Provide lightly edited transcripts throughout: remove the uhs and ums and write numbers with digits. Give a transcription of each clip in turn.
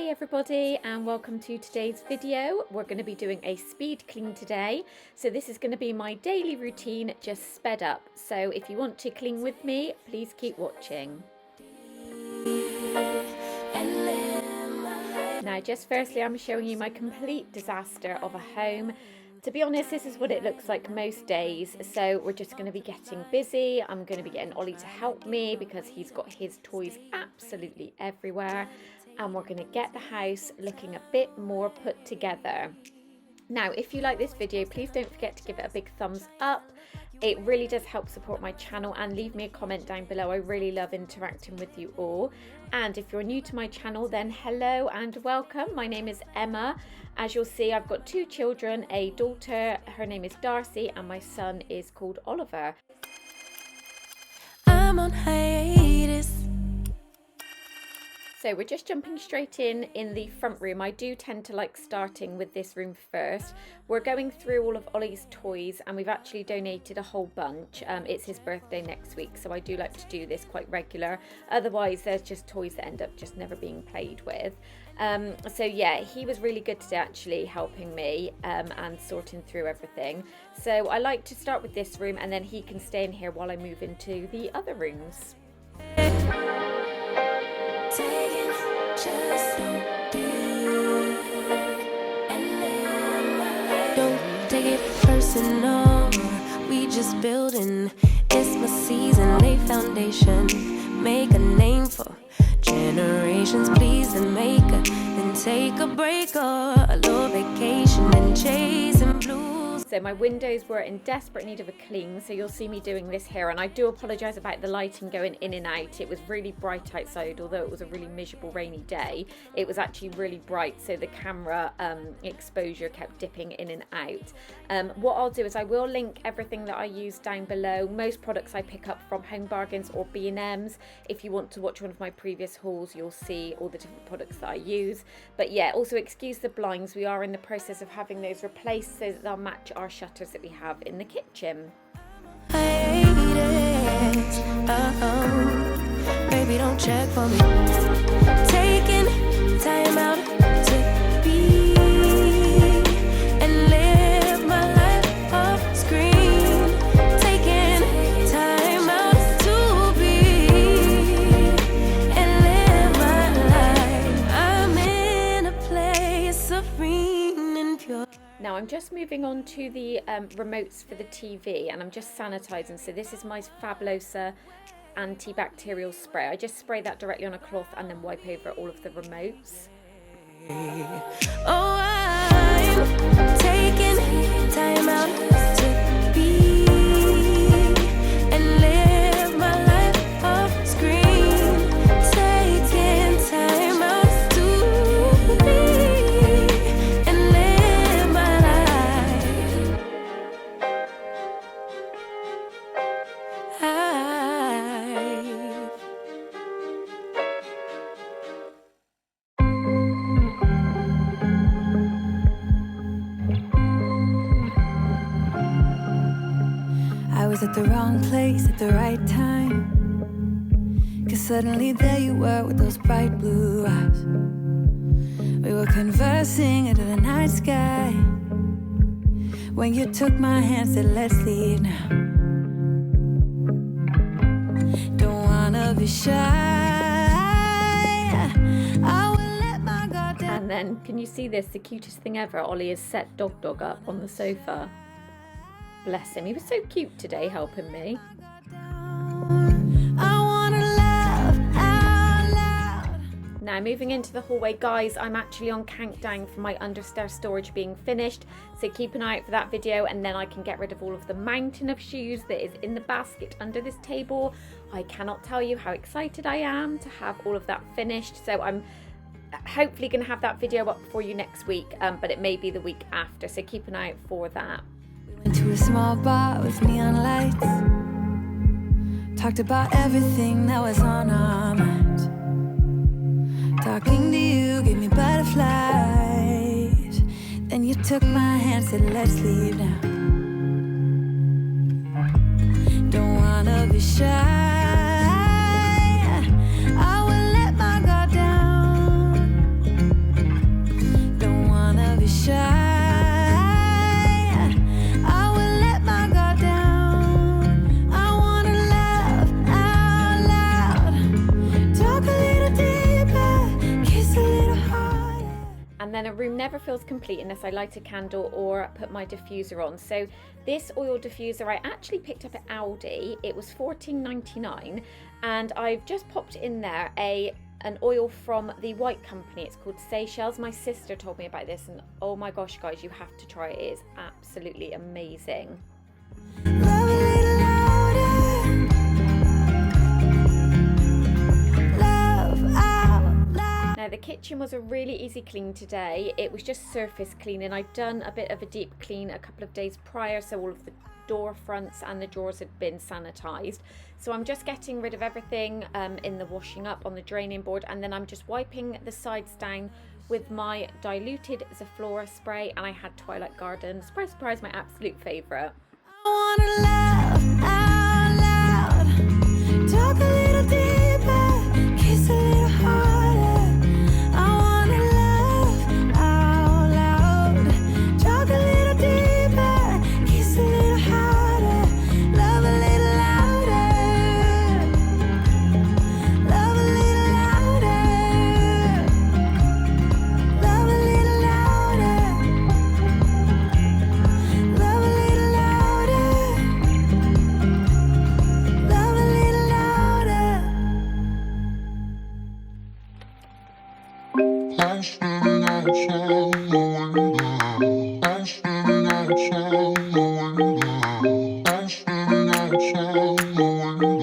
Hey everybody, and welcome to today's video. We're going to be doing a speed clean today. So this is going to be my daily routine, just sped up. So if you want to clean with me, please keep watching. Now just firstly, I'm showing you my complete disaster of a home. To be honest, this is what it looks like most days. So we're just going to be getting busy. I'm going to be getting Ollie to help me because he's got his toys absolutely everywhere. And we're going to get the house looking a bit more put together. Now, if you like this video, please don't forget to give it a big thumbs up. It really does help support my channel, and leave me a comment down below. I really love interacting with you all. And if you're new to my channel, then hello and welcome. My name is Emma. As you'll see, I've got two children, a daughter, her name is Darcy, and my son is called Oliver. I'm on hiatus. So we're just jumping straight in the front room. I do tend to like starting with this room first. We're going through all of Ollie's toys, and we've actually donated a whole bunch. It's his birthday next week, so I do like to do this quite regular. Otherwise, there's just toys that end up just never being played with. So yeah, he was really good today actually, helping me and sorting through everything. So I like to start with this room, and then he can stay in here while I move into the other rooms. Don't take it personal, we just building. It's my season, lay foundation, make a name for generations. Please and make a, then take a break or a little vacation and chasing blues. So my windows were in desperate need of a clean, so you'll see me doing this here, and I do apologise about the lighting going in and out. It was really bright outside, although it was a really miserable rainy day. It was actually really bright, so the camera exposure kept dipping in and out. What I'll do is I will link everything that I use down below. Most products I pick up from Home Bargains or B&M's. If you want to watch one of my previous hauls, you'll see all the different products that I use. But yeah, also excuse the blinds. We are in the process of having those replaced so that they'll match our shutters that we have in the kitchen. Baby, don't check for me. Taking time out to be and live my life off screen. Taking time out to be and live my life. I'm in a place serene and pure. Now I'm just moving on to the remotes for the TV, and I'm just sanitizing. So this is my Fabulosa antibacterial spray. I just spray that directly on a cloth and then wipe over all of the remotes. Oh, I'm taking time out to be and live my life off screen. Taking time out to be and live my life. I was at the wrong place at the right time, 'cause suddenly there you were with those bright blue eyes. We were conversing under the night sky when you took my hand, said let's leave now. Don't wanna be shy, I will let my guard down. And then, can you see this? The cutest thing ever. Ollie has set Dog up on the sofa. Bless him. He was so cute today helping me. Now moving into the hallway, guys, I'm actually on countdown for my understair storage being finished, so keep an eye out for that video, and then I can get rid of all of the mountain of shoes that is in the basket under this table. I cannot tell you how excited I am to have all of that finished, so I'm hopefully going to have that video up for you next week, but it may be the week after, so keep an eye out for that. Went to a small bar with neon lights, talked about everything that was on our minds. Talking to you gave me butterflies. Then you took my hand, said let's leave now. Don't wanna be shy, I will let my guard down. then a room never feels complete unless I light a candle or put my diffuser on. So this oil diffuser I actually picked up at Aldi. It was $14.99, and I've just popped in there an oil from the White Company. It's called Seychelles. My sister told me about this, and oh my gosh guys, you have to try it. It is absolutely amazing. Now the kitchen was a really easy clean today. It was just surface cleaning. I'd done a bit of a deep clean a couple of days prior, so all of the door fronts and the drawers had been sanitized. So I'm just getting rid of everything in the washing up on the draining board, and then I'm just wiping the sides down with my diluted Zoflora spray, and I had Twilight Garden. Surprise, surprise, my absolute favorite. I wanna laugh out loud, talk a little deeper, kiss a little harder. I wanna laugh out loud, talk a little deeper, kiss a little harder, love a little louder, love a little louder, love a little louder, love a little louder, love a little louder. I'm standing outside my window. I'm standing outside my window. I'm standing outside my window.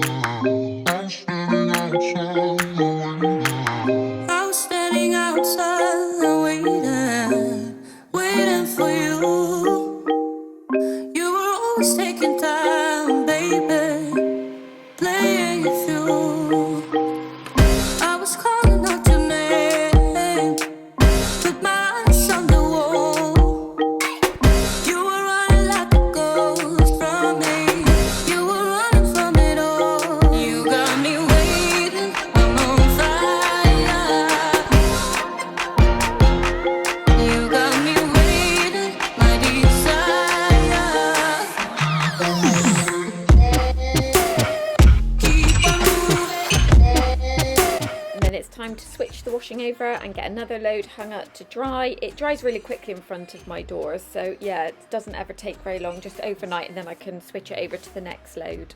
I'm standing outside my window. I was standing outside waiting for you. You were always taking time, baby, playing it through. I was calling out your name, with my eyes on the wall. You were running like a ghost from me. You were running from it all. You got me waiting, I'm on fire. You got me waiting, my desire. Keep on moving. And then it's time to switch the washing over and get another load hung up to dry. It dries really quickly in front of my doors, so yeah, it doesn't ever take very long, just overnight, and then I can switch it over to the next load.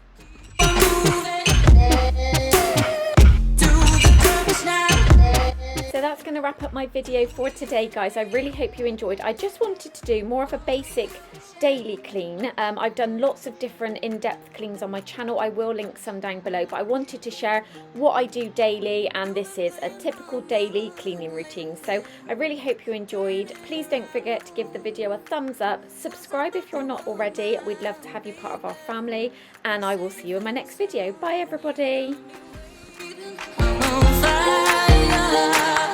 So that's going to wrap up my video for today, guys. I really hope you enjoyed. I just wanted to do more of a basic daily clean. I've done lots of different in-depth cleans on my channel. I will link some down below, but I wanted to share what I do daily, and this is a typical daily cleaning routine. So I really hope you enjoyed. Please don't forget to give the video a thumbs up, subscribe if you're not already. We'd love to have you part of our family, and I will see you in my next video. Bye everybody. On fire.